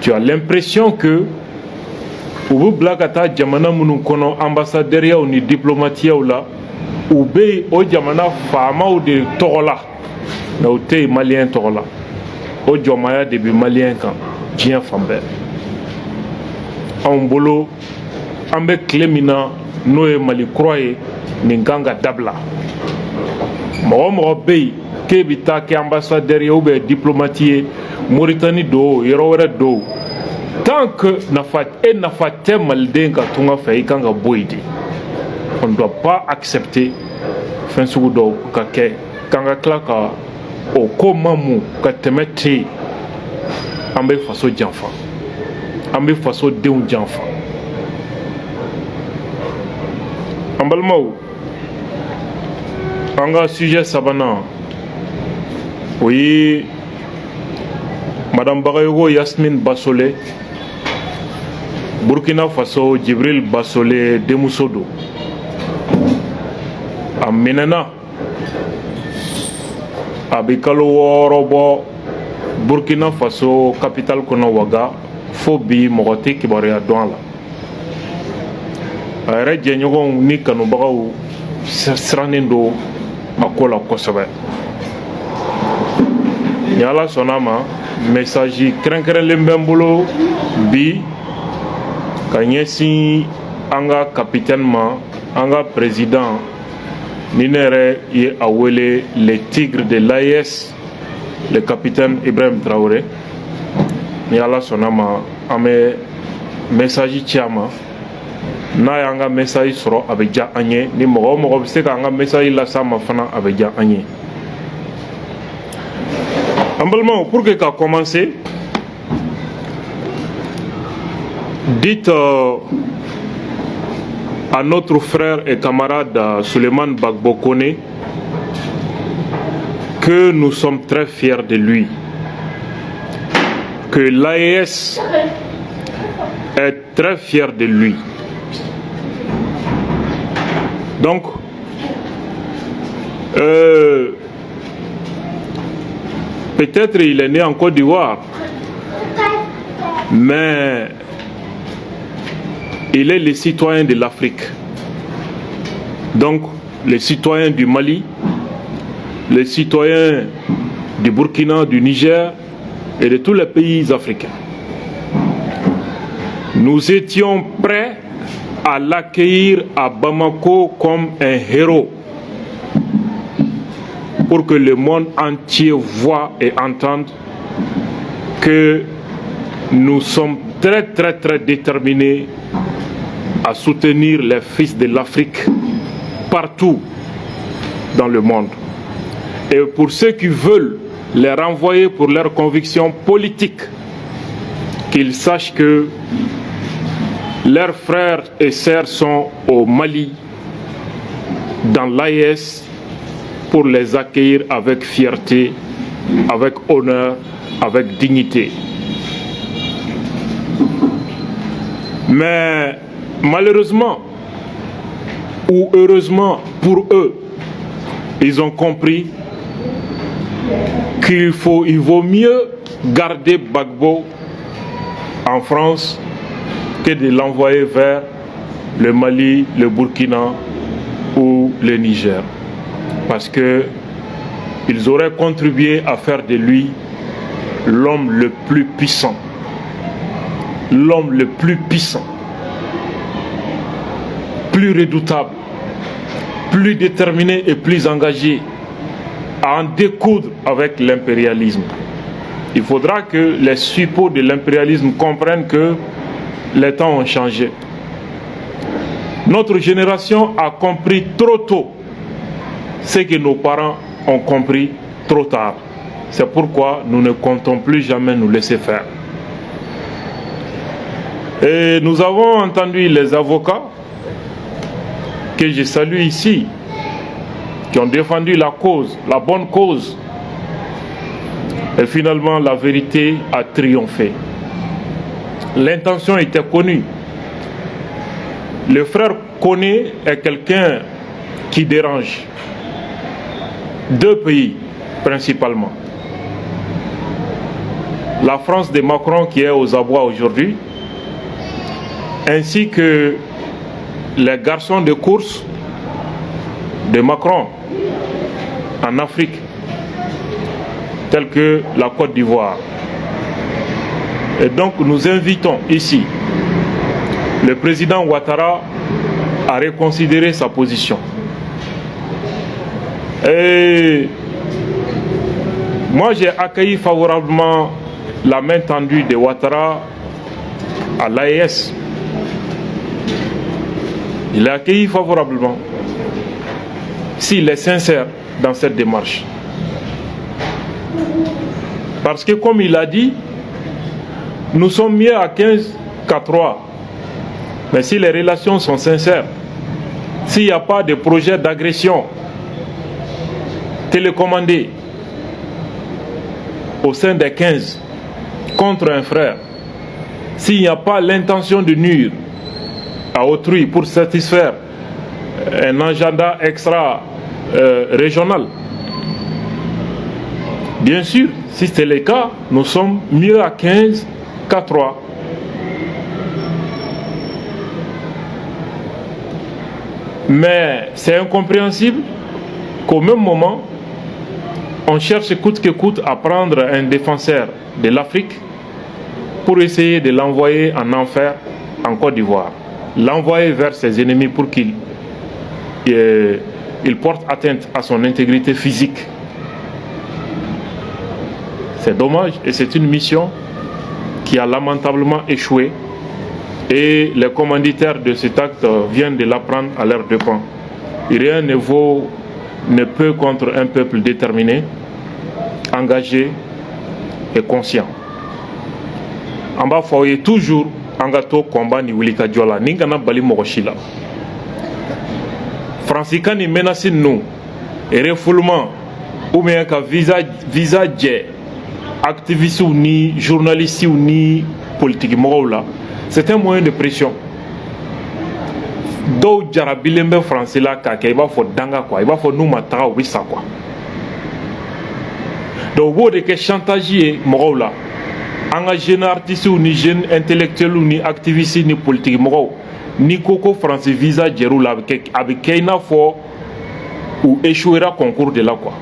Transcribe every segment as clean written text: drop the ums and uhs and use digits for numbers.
Tu as l'impression que ou blagata jamana munu kono ambassadeur ni diplomatie là ou be o jamana fama ou de tola na o te malien tola o jomaya de bi malien kan dien fambe on bolo ambe clemina noé mali croye ni ganga dabla mo be ke bita ke ambassadeur ou be diplomatie Mauritanie do yorowere do tant que n'a fait maldenga tunga fait kanga boidi, on ne doit pas accepter fin sugudo kake kanga klaka au komamu katemete ambe faso janfa ambe faso deun janfa ambalmau anga sujet sabana oui Madame Bagayogo Yasmine Bassolé Burkina Faso Djibril Bassolé Demusodo a Minena Abikalo Worobo Burkina Faso capitale Konowaga Fobi Mogote Kibaria Douala a yɛrɛ jɛɲɔgɔnw ni kanubagaw sirannen do a ko la kosɛbɛ ni Ala sɔnna ma message kɛrɛnkɛrɛnlen bɛ n bolo bi ka ɲɛsin an ka capitaine ma an ka président ni ne yɛrɛ ye a wele les tigres de l'AES le capitaine Ibrahim Traoré ni Ala sɔnna ma an bɛ message ci a ma n'a y'an ka message sɔrɔ a bɛ diya an ye ni mɔgɔ o mɔgɔ bɛ se k'an ka message las'a ma fana a bɛ diya an ye. Humblement, pour que ça commence, dites à notre frère et camarade Souleymane Gbagbo Koné que nous sommes très fiers de lui, que l'AES est très fier de lui. Donc, peut-être il est né en Côte d'Ivoire, mais il est le citoyen de l'Afrique. Donc, les citoyens du Mali, les citoyens du Burkina, du Niger et de tous les pays africains. Nous étions prêts à l'accueillir à Bamako comme un héros, pour que le monde entier voit et entende que nous sommes très déterminés à soutenir les fils de l'Afrique partout dans le monde. Et pour ceux qui veulent les renvoyer pour leurs convictions politiques, qu'ils sachent que leurs frères et sœurs sont au Mali, dans l'AES, pour les accueillir avec fierté, avec honneur, avec dignité. Mais malheureusement, ou heureusement pour eux, ils ont compris qu'il vaut mieux garder Gbagbo en France que de l'envoyer vers le Mali, le Burkina ou le Niger. Parce que ils auraient contribué à faire de lui l'homme le plus puissant. L'homme le plus puissant, plus redoutable, plus déterminé et plus engagé à en découdre avec l'impérialisme. Il faudra que les suppôts de l'impérialisme comprennent que les temps ont changé. Notre génération a compris trop tôt ce que nos parents ont compris trop tard. C'est pourquoi nous ne comptons plus jamais nous laisser faire. Et nous avons entendu les avocats que je salue ici, qui ont défendu la cause, la bonne cause. Et finalement, la vérité a triomphé. L'intention était connue. Le frère Koné est quelqu'un qui dérange. Deux pays, principalement. La France de Macron qui est aux abois aujourd'hui, ainsi que les garçons de course de Macron en Afrique, tels que la Côte d'Ivoire. Et donc nous invitons ici le président Ouattara à reconsidérer sa position. Et moi j'ai accueilli favorablement la main tendue de Ouattara à l'AES. Il l'a accueilli favorablement, s'il est sincère dans cette démarche. Parce que comme il a dit, nous sommes mieux à 15 qu'à 3. Mais si les relations sont sincères, s'il n'y a pas de projet d'agression télécommandé au sein des 15 contre un frère, s'il n'y a pas l'intention de nuire à autrui pour satisfaire un agenda extra-régional, bien sûr, si c'est le cas, nous sommes mieux à 15 qu'à 3. Mais c'est incompréhensible qu'au même moment, on cherche coûte que coûte à prendre un défenseur de l'Afrique pour essayer de l'envoyer en enfer en Côte d'Ivoire, l'envoyer vers ses ennemis pour qu'il porte atteinte à son intégrité physique. C'est dommage et c'est une mission qui a lamentablement échoué et les commanditaires de cet acte viennent de l'apprendre à leurs dépens. Et rien ne peut contre un peuple déterminé, engagé et conscient. En bas, il faut toujours engager combat ni Wilika Diola, ni gana bali mogoshila. Francica ni menace nous, et refoulement, ou bien qu'un visa jet, activiste ou ni journaliste ou ni politique, c'est un moyen de pression. Do jarabilembe français là il va faut danga quoi, il va faut nous matara ou ça quoi. Donc vous de que chantager là, engagé un artiste ou ni jeune intellectuel ou ni activiste ni politique ni coco français visa jerou là avec keina fo ou échouera concours de là quoi.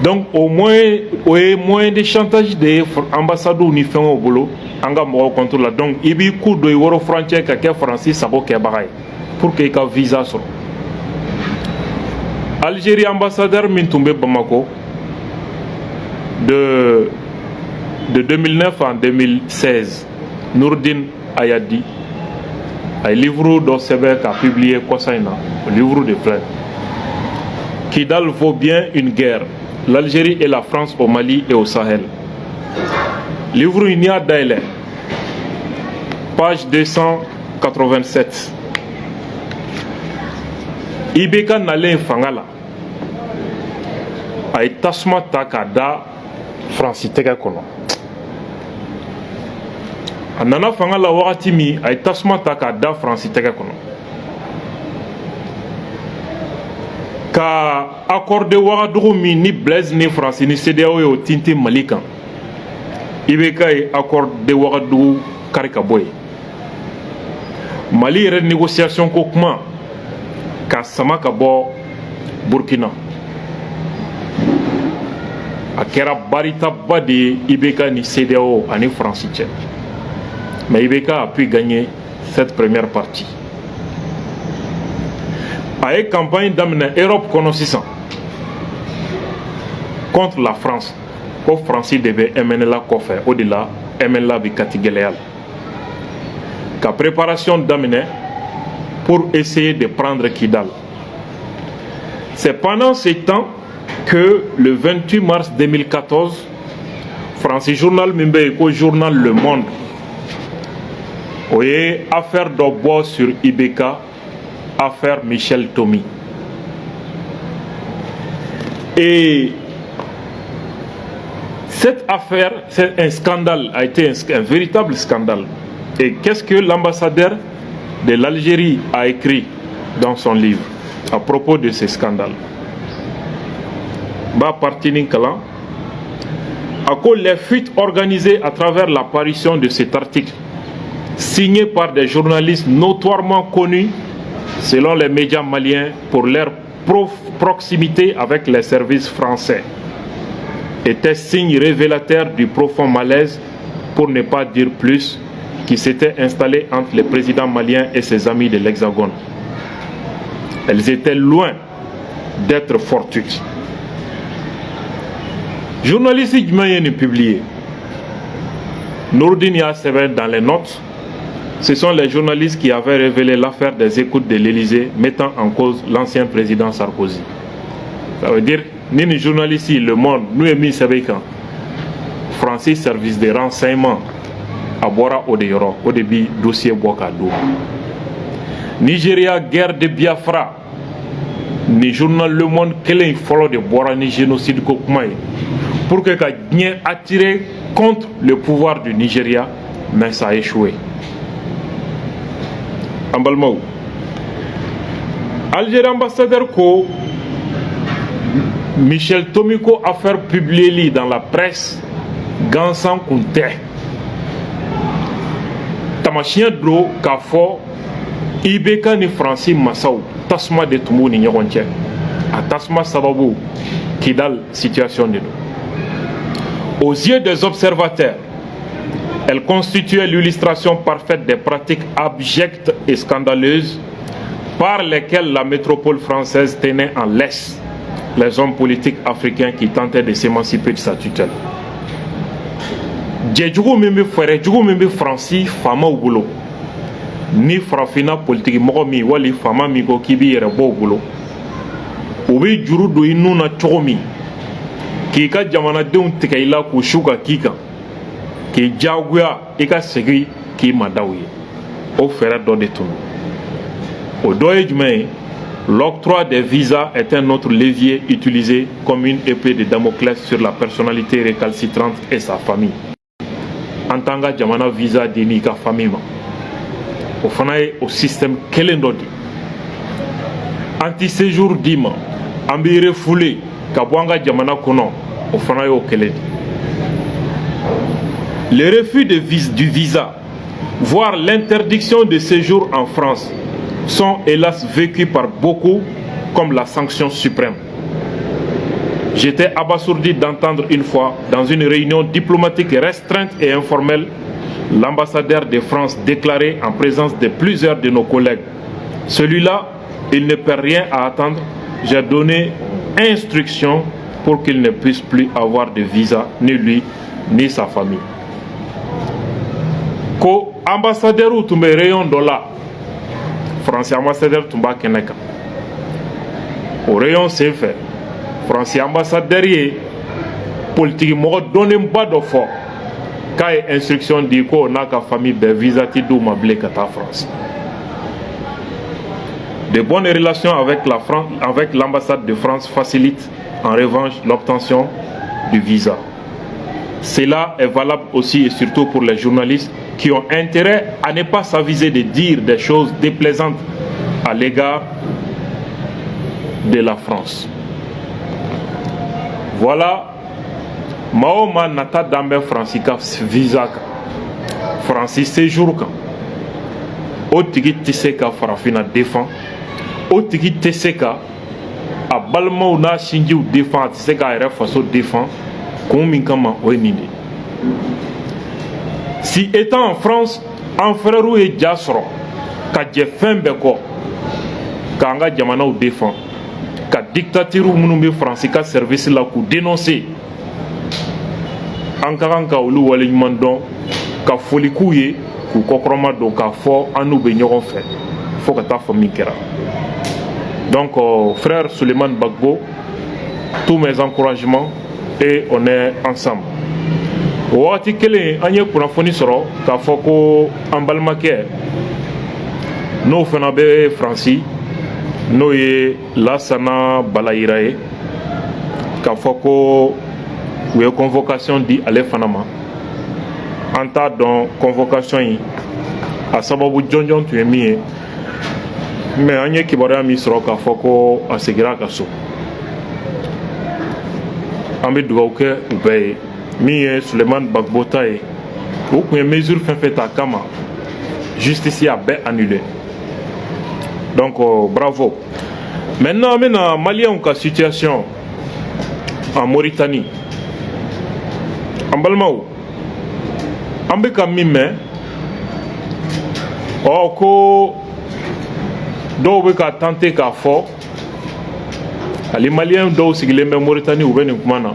Donc au moins de chantage des ambassadeurs ni fait au boulot anga mo contre là, donc ibi coup de euro frontière que français sabo ke bagay pour que ka visa sur Algérie ambassadeur Mintoumbe Bamako de 2009 en 2016 Nourdine Ayadi un livre d'Osebek a publié Kosaina, un livre de fleurs. Kidal vaut bien une guerre, l'Algérie et la France au Mali et au Sahel. Livre Inia Daile, page 287. Ibeka Nale Fangala ay tasma takada France tega kono. Anana Fangala wakati mi ay tasma takada France tega kono. Ka accordé Ouagadougou mi ni Blaise ni France ni CEDEAO yo tinti Malikan. Ibeka ay accordé Ouagadougou Karika Boy. Mali yɛrɛ négociation ko kuma ka sama ka bɔ Burkina a kɛra baritaba de ye IBK ni CEDEAO ani France cɛ, mais IBK a pu gagner cette première partie. A ye campagne daminɛ Europe kɔnɔ sisan contre la France ko France de bɛ MNLA kɔfɛ, o de la MNLA bɛ kati gɛlɛya la. Ka préparation daminɛ pour essayer de prendre Kidal. C'est pendant ce temps que le 28 mars 2014, France Journal Mimbeiko Journal Le Monde, voyez, affaire d'Obo sur IBK, affaire Michel Thomy. Et cette affaire, c'est un scandale, a été un véritable scandale. Et qu'est-ce que l'ambassadeur de l'Algérie a écrit dans son livre? à propos de ces scandales. Ba partini kalan, à cause les fuites organisées à travers l'apparition de cet article, signé par des journalistes notoirement connus, selon les médias maliens, pour leur proximité avec les services français, était signe révélateur du profond malaise, pour ne pas dire plus, qui s'était installé entre le président malien et ses amis de l'Hexagone. Elles étaient loin d'être fortuites. Journalistes qui publié, Nourdine Yasseben dans les notes, ce sont les journalistes qui avaient révélé l'affaire des écoutes de l'Élysée mettant en cause l'ancien président Sarkozy. Ça veut dire, ni les journalistes, Le Monde, nous et mis quand Francis, service de renseignement, à Bora Odeyoro, au début, dossier Boakado. Nigeria, guerre de Biafra. Ni journal Le Monde, quel est le de Bora, ni génocide Kokmaï. Pour que Kadien attiré contre le pouvoir du Nigeria, mais ça a échoué. Ambalmaou. Algérie ambassadeur Ko, Michel Tomiko a fait publier dans la presse Gansan Kunte. Tamachien Dro Kafo, Ibeka ni Francis Massaou, Tasma de Tumu ni Nyoronche, à Tasma Sababou, Kidal, situation de nous. Aux yeux des observateurs, elle constituait l'illustration parfaite des pratiques abjectes et scandaleuses par lesquelles la métropole française tenait en laisse les hommes politiques africains qui tentaient de s'émanciper de sa tutelle. Djedjougo Mimbi Frère, Djedjougo Mimbi Francis, Fama au boulot. Ni Frafina politique, Mogomi, Wali, Fama Migo, Kibi, Rebo au boulot. Obi Djourou do Inuna Chomi, qui ka Jamana Deun Tikaila Kushuka Kika, qui Djagua, Eka Segui, qui Madawi, au Ferret d'Odeton. Au Doedjme, l'octroi des visas est un autre levier utilisé comme une épée de Damoclès sur la personnalité récalcitrante et sa famille. En tant que Jamana visa d'Inika famille, au fanaï au système Kelendodi. Anti-séjour Dima, Ambi refoulé, Kabwanga Jamana Kono, au fanaï au Keledi. Le refus du visa, voire l'interdiction de séjour en France, sont hélas vécus par beaucoup comme la sanction suprême. J'étais abasourdi d'entendre une fois, dans une réunion diplomatique restreinte et informelle, l'ambassadeur de France déclarer en présence de plusieurs de nos collègues: celui-là, il ne perd rien à attendre, j'ai donné instruction pour qu'il ne puisse plus avoir de visa, ni lui, ni sa famille. Ko ambassadeur ou tumbe rayon dola, Français ambassadeur tumba keneka. Au rayon c'est fait. Français ambassadeur politique mo donné pas de fort. Quand instruction dit ko na ka famille be visa ti do mable kata France. De bonnes relations avec la France, avec l'ambassade de France facilitent en revanche l'obtention du visa. Cela est valable aussi et surtout pour les journalistes qui ont intérêt à ne pas s'aviser de dire des choses déplaisantes à l'égard de la France. Voilà, Mahoma Nata Dambe Francica Visa Francis séjour quand Otigi Tiseka Farafina défend Otigi Tiseka a Balmao na Shinji ou défend Tiseka et Faso défend Kominkama Oenide. Si étant en France, en frère et Jassoro, ka Jeffin Beko, Kanga Jamana ou défend, ka dictature ou Mounoumbe France, ka service là pour dénoncer. Ankaranka ou Louali Mandon, ka Folikouye, ou Kokroma do ka fort, en nous baignerons fait. Faut que ta famille kera. Donc, frère Suleiman Bagbo, tous mes encouragements et on est ensemble. Wati kele anye kunafoni soro ka foko ambalmake no fana be Francis no ye Lassana Balayiraye ka foko we convocation di ale fanama anta don convocation yi a sababu jonjon tu emi mais an ye kibaruya min sɔrɔ k'a fɔ ko a segira a ka so an bɛ dugawu kɛ u bɛɛ ye min ye Sulemani Bagbo ta ye o tun ye mesure fɛn fɛn ta kama justice y'a bɛɛ annulé donc bravo. Maintenant an bɛna maliyɛnw ka situation en Mauritanie an balimaw an bɛ ka min mɛn ko dɔw bɛ ka tenter k'a fɔ hali maliyɛn dɔw sigilen bɛ Mauritanie u bɛ nin kuma na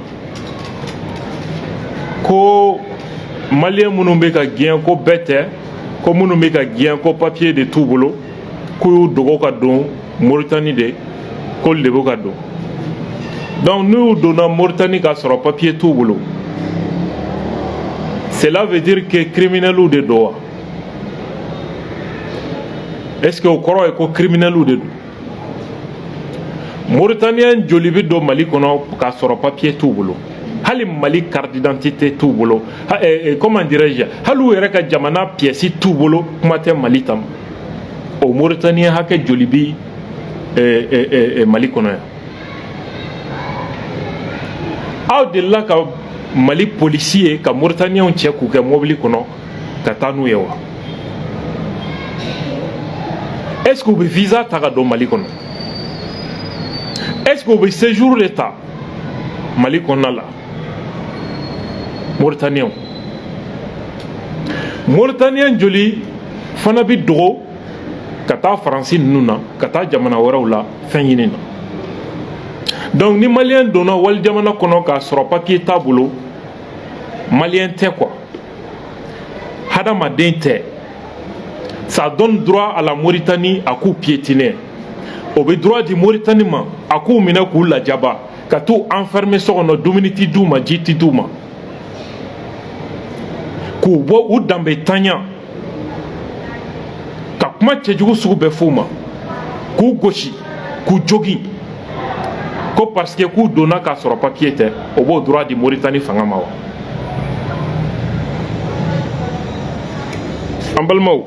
ko maliyɛn minnu bɛ ka gɛn ko bɛɛ tɛ ko minnu bɛ ka gɛn ko papier de t'u bolo k'u y'u dogo ka don Mauritanie de k'olu de bɛ ka don donc n'u donna Mauritanie k'a sɔrɔ papier t'u bolo cela veut dire que criminels de don wa est-ce que o kɔrɔ ye ko criminels de don Mauritanien joli bɛ don Mali kɔnɔ k'a sɔrɔ papier t'u bolo hali Mali carte d'identité t'u bolo comment dirais-je hali u yɛrɛ ka jamana pièce t'u bolo kuma tɛ Mali ta ma o Mauritanien hakɛ joli bɛ Mali kɔnɔ yan aw delila ka Mali policier ka Mauritaniens cɛ k'u kɛ mobili kɔnɔ ka taa n'u ye wa est-ce que u bɛ visa ta ka don Mali kɔnɔ est-ce que u bɛ séjour de ta Mali kɔnɔna la Mauritaniens joli fana bɛ dogo ka taa Faransi ninnu na ka taa jamana wɛrɛw la fɛn ɲini na donc ni maliyɛn donna wali jamana kɔnɔ k'a sɔrɔ papier t'a bolo maliyɛn tɛ quoi hadamaden tɛ ça donne droit à la Mauritanie à k'u piétiner o bɛ droit di Mauritanie ma a k'u minɛ k'u lajaba ka t'u enfermer so kɔnɔ dumuni t'i d'u ma ji t'i d'u ma k'u bɔ u danbe tanya ka kuma cɛjugu sugu bɛɛ f'u ma k'u gosi k'u jogin ko parce que k'u donna k'a sɔrɔ papier tɛ o b'o droit di Mauritanie fanga ma wa an balimaw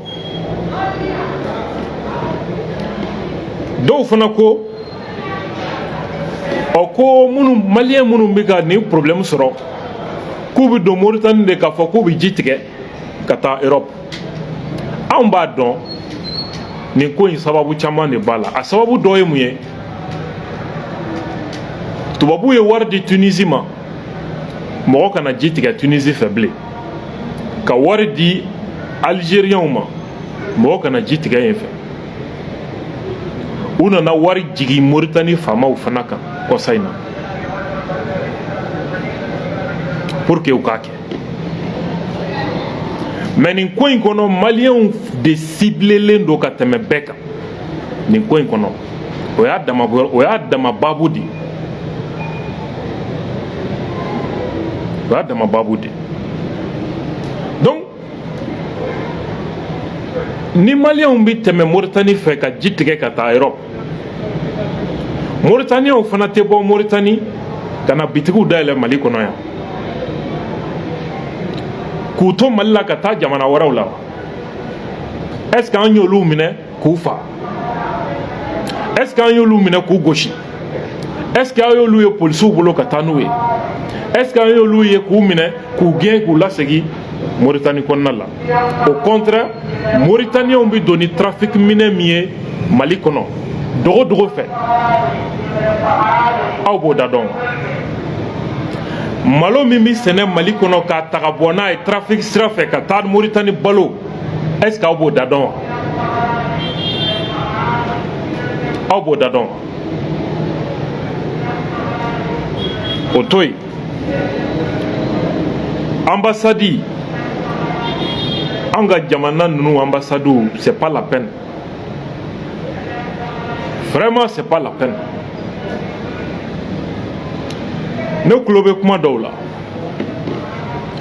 dɔw fana ko ko maliyɛn minnu bɛ ka nin problème sɔrɔ k'u bɛ don Mauritanie de k'a fɔ k'u bɛ ji tigɛ ka taa Europe anw b'a dɔn nin ko in sababu caman de b'a la a sababu dɔ ye mun ye tubabuw ye wari di Tunisie ma mɔgɔ kana ji tigɛ Tunisie fɛ bilen ka wari di Algériens ma mɔgɔ kana ji tigɛ yen fɛ u nana wari jigin Mauritanie faamaw fana kan kɔsa in na pour que u k'a kɛ mais nin ko in kɔnɔ maliyɛnw de ciblelen don ka tɛmɛ bɛɛ kan nin ko in kɔnɔ o y'a dama baabu di o y'a dama baabu di donc ni maliyɛnw bɛ tɛmɛ Mauritanie fɛ ka ji tigɛ ka taa Europe Mauritaniens fana tɛ bɔ Mauritanie ka na bitigiw dayɛlɛ Mali kɔnɔ yan k'u to Mali la ka taa jamana wɛrɛw la est-ce que an y'olu minɛ k'u fa est-ce que an y'olu minɛ k'u gosi est-ce que an y'olu ye polisiw bolo ka taa n'u ye est-ce que an y'olu ye k'u minɛ k'u gɛn k'u lasegin Mauritanie kɔnɔna la au contraire Mauritaniens bɛ don ni trafic minɛ min ye Mali kɔnɔ dogo dogo fɛ aw b'o da dɔn malo min bɛ sɛnɛ Mali kɔnɔ k'a ta ka bɔ n'a ye trafic sira fɛ ka taa Mauritanie balo est-ce que aw b'o da dɔn wa aw b'o da dɔn o to yen ambassade an ka jamana ninnu ambassades c'est pas la peine vraiment c'est pas la peine ne tulo bɛ kuma dɔw la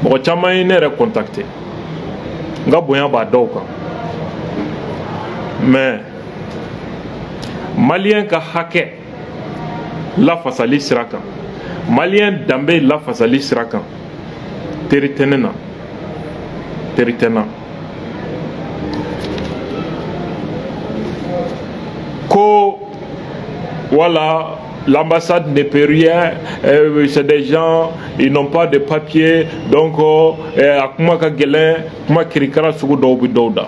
mɔgɔ caman ye ne yɛrɛ contacté n ka bonya b'a dɔw kan mais maliyɛn ka hakɛ lafasali sira kan maliyɛn danbe lafasali sira kan teri tɛ ne na teri tɛ n na ko voilà, l'ambassade ne peut rien, c'est des gens, ils n'ont pas de papier, donc akuma ka gelen kuma kirikara sugu dɔw bi dɔw da.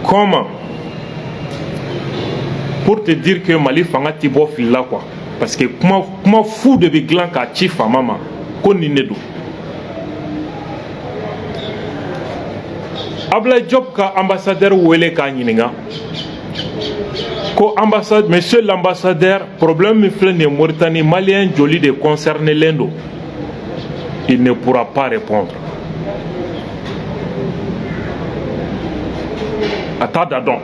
Comment? Pour te dire que Mali fanga ti bɔ fili la quoi, parce que kuma fu de bi gilan k'a ci fama ma ko nin de don. Ablaye Diop ka ambassadeur wele k'a ɲininka ko ambassade, monsieur l'ambassadeur, problème min filɛ nin ye Mauritanie, malien joli de concerné len don. Il ne pourra pas répondre. A t'a da dɔn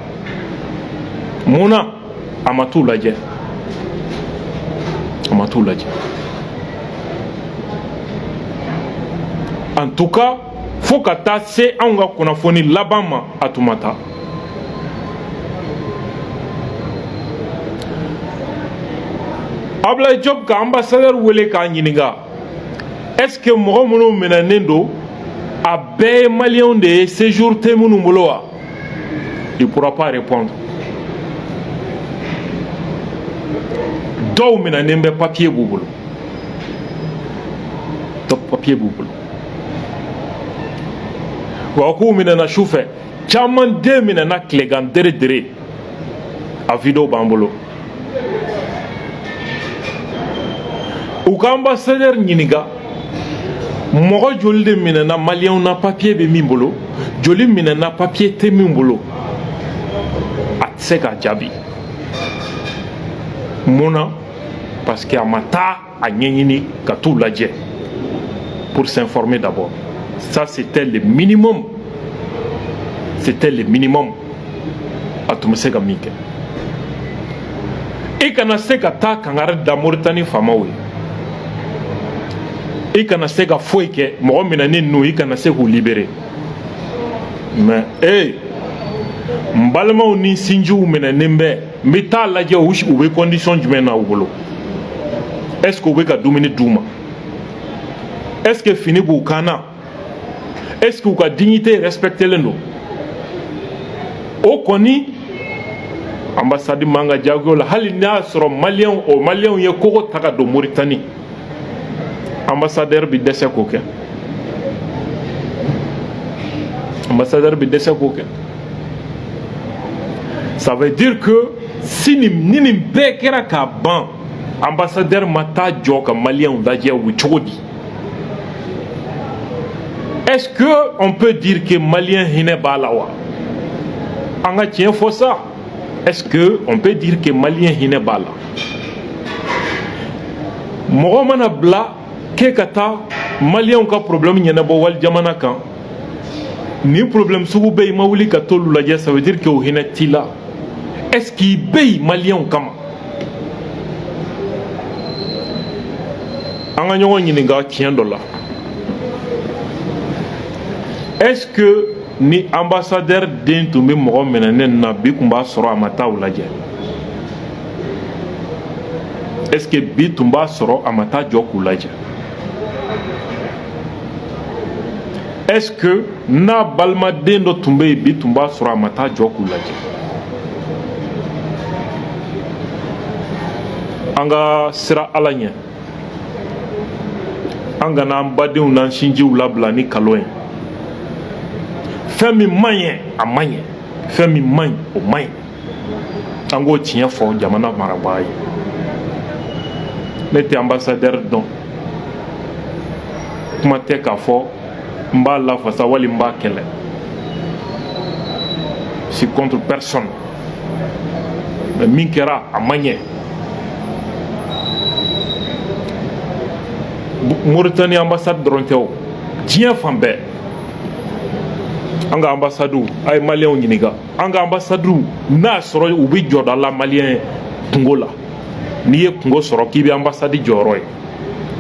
munna a ma t'u lajɛ, a ma t'u lajɛ. En tout cas fo ka taa se anw ka kunnafoni laban ma a tun ma taa. Ablaye Diop ka ambassadeur wele k'a ɲininka est-ce que mɔgɔ minnu minɛnen don a bɛɛ ye maliyɛnw de ye, séjour tɛ minnu bolo wa? Il ne pourra pas répondre. Dɔw minɛnen bɛ papier b'u bolo, donc papier b'u bolo. Wa k'u minɛna su fɛ, caman den minɛna tilegan dere dere, a vidéo b'an bolo. U ka ambassadeur ɲininka mɔgɔ joli de minɛna maliyɛnw na papier bɛ min bolo, joli minɛna papier tɛ min bolo, a tɛ se k'a jaabi. Munna? Parce que a ma taa a ɲɛɲini ka t'u lajɛ pour s'informer d'abord. Ça c'était le minimum, c'était le minimum a tun bɛ se ka min kɛ. I kana se ka taa kangari da Mauritanie faamaw ye, i kana se ka foyi kɛ mɔgɔ minɛnen ninnu, i kana se k'u libérer. Mais n balimaw ni sinjiw minɛnen bɛ, n bɛ taa lajɛ u bɛ condition jumɛn na u bolo. Est-ce que u bɛ ka dumuni d'u ma? Est-ce que fini b'u kan na? Est-ce que u ka dignité respectelen don? O kɔni ambassade man ka jago la, hali n'a y'a sɔrɔ maliyɛnw ye kogo ta ka don Mauritanie, ambassadeur bi dɛsɛ k'o kɛ. Ambassadeur bi dɛsɛ k'o kɛ. Ça veut dire que si ni nin bɛɛ kɛra k'a ban, ambassadeur ma taa jɔ ka maliyɛnw lajɛ u cogo di? Est-ce que on peut dire que malien hinɛ b'a la wa? An ka tiɲɛ fɔ sa. Est-ce que on peut dire que malien hinɛ b'a la? Mɔgɔ mana bila k'e ka taa maliyɛnw ka problème ɲɛnabɔ wali jamana kan, ni problème sugu bɛ yen i ma wuli ka t'olu lajɛ, ça veut dire que o hinɛ t'i la. Est-ce qu'il bɛ yen maliyɛnw kama? An ka ɲɔgɔn ɲininka tiɲɛ dɔ la. Est-ce que ni ambassadeur den tun bɛ mɔgɔ minɛnen na bi tun b'a sɔrɔ a ma taa u lajɛ? Est-ce que bi tun b'a sɔrɔ a ma taa jɔ k'u lajɛ? Est-ce que n'a balimaden dɔ tun bɛ yen bi tun b'a sɔrɔ a ma taa jɔ k'u lajɛ? An ka sira Ala ɲɛ, an kana an badenw n'an sinjiw labila ni nkalon ye. Fɛn min man ɲɛ a man ɲɛ, fɛn min man ɲi o man ɲi. An k'o tiɲɛ fɔ jamana marabaga ye. Ne tɛ ambassadeur dɔn, kuma tɛ k'a fɔ n b'a lafasa wali n b'a kɛlɛ. Je suis contre personne, mais min kɛra a man ɲɛ. Mauritanie ambassade dɔrɔn tɛ o, diɲɛ fan bɛɛ. An ka ambassadew a ye maliyɛnw ɲininka, an ka ambassadew n'a sɔrɔ u bɛ jɔda la maliyɛn kungo la, n'i ye kungo sɔrɔ k'i bɛ ambassade jɔyɔrɔ ye,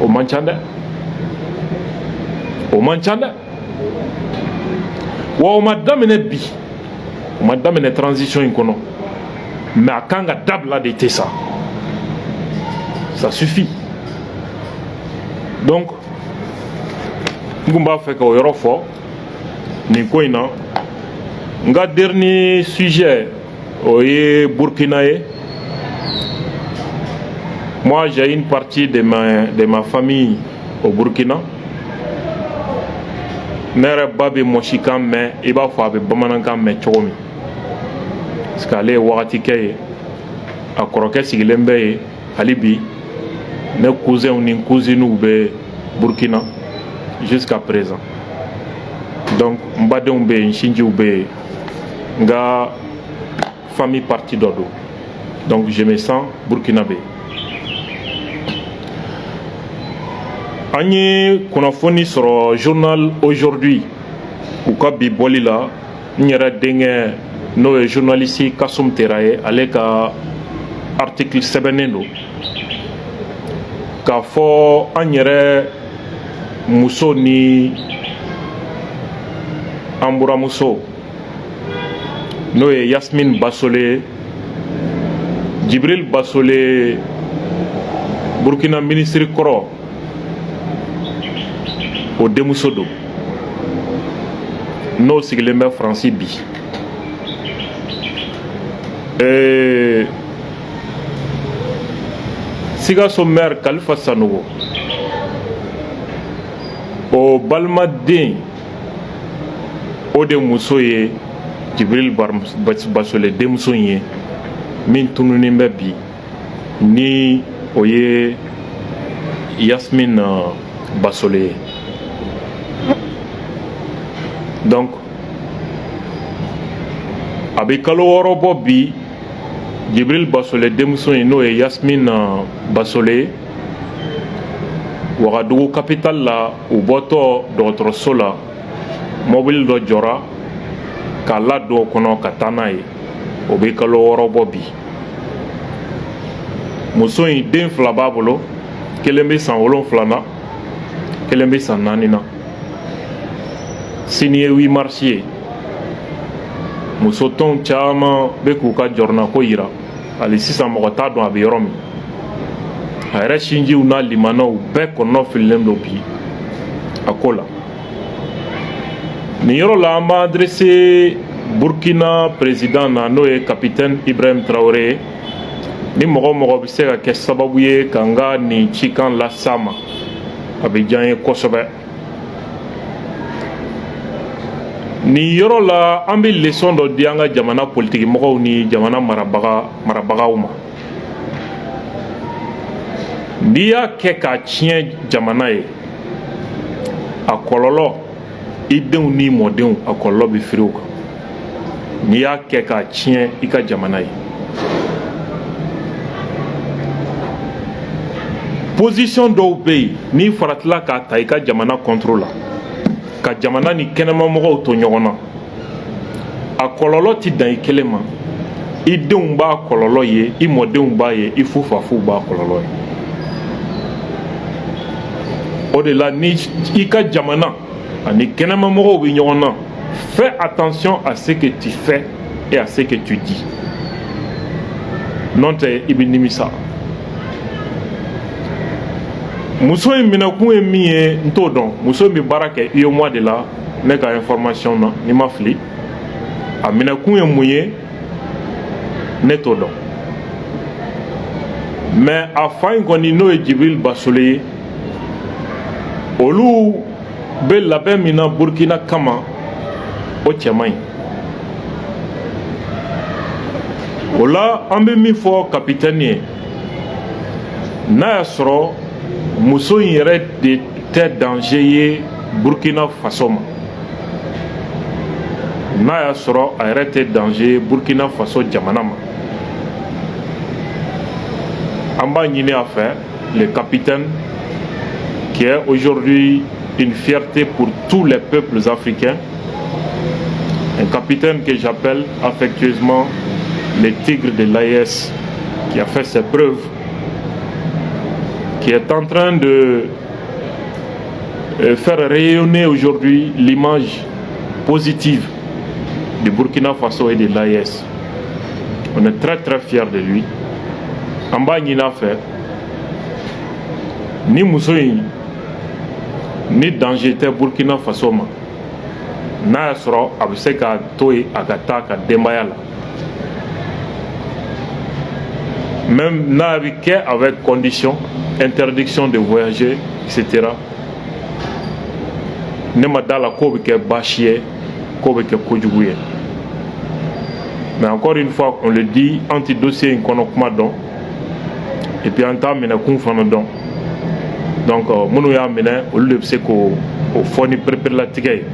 o man ca dɛ, o man ca dɛ. Wa o ma daminɛ bi, o ma daminɛ transition in kɔnɔ, mais a kan ka dabila de tɛ sa, ça suffit. Donc n kun b'a fɛ ka o yɔrɔ fɔ nin ko in na, Nga dernier sujet, oye Burkina. Moi, j'ai une partie de ma famille au Burkina. Nere babi moshikan me iba fo abe bamanankan me chogomi. Parce qu'ale wakati ke a koroke sigilen be ye halibi ne cousin ou ni cousine ou be Burkina jusqu'à présent. Donc mbadenw be nshinji ou be nga famille partie dodo. Donc je me sens burkinabé. Agni kunafoni sur journal aujourd'hui ou ka bi boli la nyera denge no journaliste Kasum Teraye ale ka article sebenendo ka fo anyere muso ni ambura muso no Yasmine Bassolé Djibril Bassolé Burkina ministre koro au Demusodo no sigilembe Francis bi Sigasso maire Khalifa Sanogo o balmaden o de muso ye Djibril Bassolé demuso ye min tununin bɛ bi ni o ye Yasmine Bassolé. Donc a bɛ kalo 6 bɔ bi Djibril Bassolé demuso ye n'o ye Yasmine Bassolé Ouagadougou capitale la u bɔtɔ dɔgɔtɔrɔso la mobile dɔ jɔra k'a ladon o kɔnɔ ka taa n'a ye o bɛ kalo 6 bɔ bi muso in den 2 b'a bolo kelen bɛ san 7 na kelen bɛ san 4 na sini ye 8 mars ye muso tɔnw caman bɛ k'u ka jɔrɔnako yira hali sisan mɔgɔ t'a dɔn a bɛ yɔrɔ min a yɛrɛ sinjiw n'a limanaw bɛɛ kɔnɔ fililen don bi a ko la nin yɔrɔ la an b'a adressé Burkina président na n'o ye capitaine Ibrahim Traoré ni mɔgɔ mɔgɔ bɛ se ka kɛ sababu ye ka n ka nin cikan las'a ma a bɛ diya n ye kosɛbɛ. Nin yɔrɔ la an bɛ leçon dɔ di an ka jamana politiki mɔgɔw ni jamana marabagaw ma. N'i y'a kɛ k'a tiɲɛ jamana ye a kɔlɔlɔ i denw ni mɔdenw a kɔlɔlɔ bɛ firi o kan. N'i y'a kɛ k'a tiɲɛ i ka jamana ye. Position dɔw bɛ yen n'i faratila k'a ta i ka jamana contrôle la ka jamana ni kɛnɛma mɔgɔw to ɲɔgɔn na a kɔlɔlɔ ti dan i kelen ma i denw b'a kɔlɔlɔ ye i mɔdenw b'a ye i fufafuw b'a kɔlɔlɔ ye. O de la ni i ka jamana ani kɛnɛma mɔgɔw bɛ ɲɔgɔn na fais attention à ce que tu fais et à ce que tu dis n'o tɛ i bɛ nimisa. Muso in minɛkun ye min ye n t'o dɔn muso in bɛ baara kɛ UEMOA de la ne ka information na ni ma fili a minɛkun ye mun ye ne t'o dɔn mais a fa in kɔni n'o ye Djibril Bassolé ye olu bɛ labɛn min na Burkina kama o cɛ man ɲi o la an bɛ min fɔ capitaine ye n'a y'a sɔrɔ muso in yɛrɛ de tɛ danger ye Burkina Faso ma n'a y'a sɔrɔ a yɛrɛ tɛ danger ye Burkina Faso jamana ma an b'a ɲini a fɛ le capitaine qui est aujourd'hui une fierté pour tous les peuples africains, un capitaine que j'appelle affectueusement le tigre de l'AES qui a fait ses preuves, qui est en train de faire rayonner aujourd'hui l'image positive du Burkina Faso et de l'AES. On est très très fiers de lui. En bas, il a fait ni muso in ni danger tɛ Burkina Faso ma n'a y'a sɔrɔ a bɛ se ka to yen a ka taa ka denbaya la même n'a bɛ kɛ avec condition interdiction de voyager etc. ne ma d'a la k'o bɛ kɛ baasi ye k'o bɛ kɛ kojugu ye mais encore une fois on le dit an ti dossier in kɔnɔ kuma dɔn et puis an t'a minɛkun fana dɔn donc minnu y'a minɛ olu de bɛ se k'o fɔ ni pereperelatigɛ ye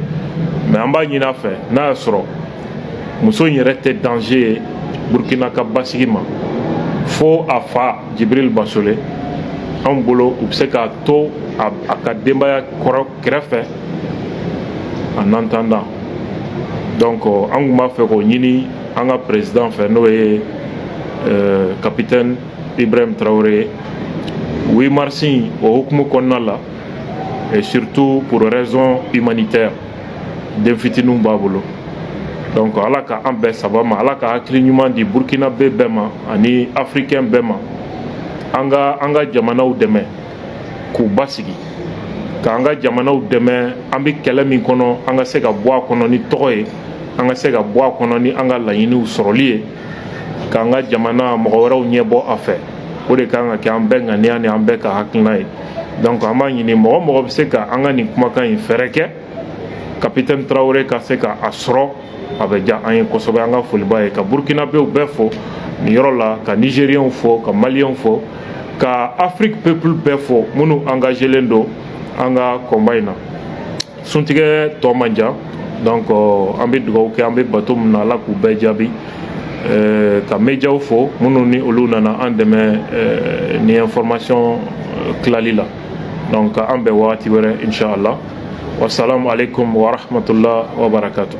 mais an b'a ɲini a fɛ n'a y'a sɔrɔ muso in yɛrɛ tɛ danger ye Burkina ka basigi ma fo a fa Jibril Basole an bolo u bɛ se k'a to a ka denbaya kɛrɛfɛ en entendant donc an tun b'a fɛ k'o ɲini an ka président fɛ n'o ye capitaine Ibrahim Traoré 8 mars o hukumu kɔnɔna la et surtout pour raison humanitaire den fitininw b'a bolo donc ala ka an bɛɛ saba ma ala ka hakili ɲuman di Burkinabé bɛɛ ma ani africain bɛɛ ma an ka jamanaw dɛmɛ k'u basigi k'an ka jamanaw dɛmɛ an bɛ kɛlɛ min kɔnɔ an ka se ka bɔ a kɔnɔ ni tɔgɔ ye an ka se ka bɔ a kɔnɔ ni an ka laɲiniw sɔrɔli ye k'an ka jamana mɔgɔ wɛrɛw ɲɛbɔ a fɛ o de kan ka kɛ an bɛɛ ŋaniya ni an bɛɛ ka hakilina ye donc an b'a ɲini mɔgɔ mɔgɔ bɛ se ka an ka nin kumakan in fɛrɛ kɛ capitaine Traoré ka se ka a sɔrɔ a bɛ diya an ye kosɛbɛ an ka foliba ye ka burkinabéw bɛɛ fo nin yɔrɔ la ka nigériens fo ka maliens fo ka Afrique peuple bɛɛ fo minnu engagélen don an ka combat in na suntigɛ tɔ man jan donc an bɛ dugawu kɛ an bɛ bato min na ala k'u bɛɛ jaabi ka médiaw fo minnu ni olu nana an dɛmɛ ni information tilali la donc an bɛn wagati wɛrɛ inchallah wassalamu alaikum wa rahmatullah wa barakatuh.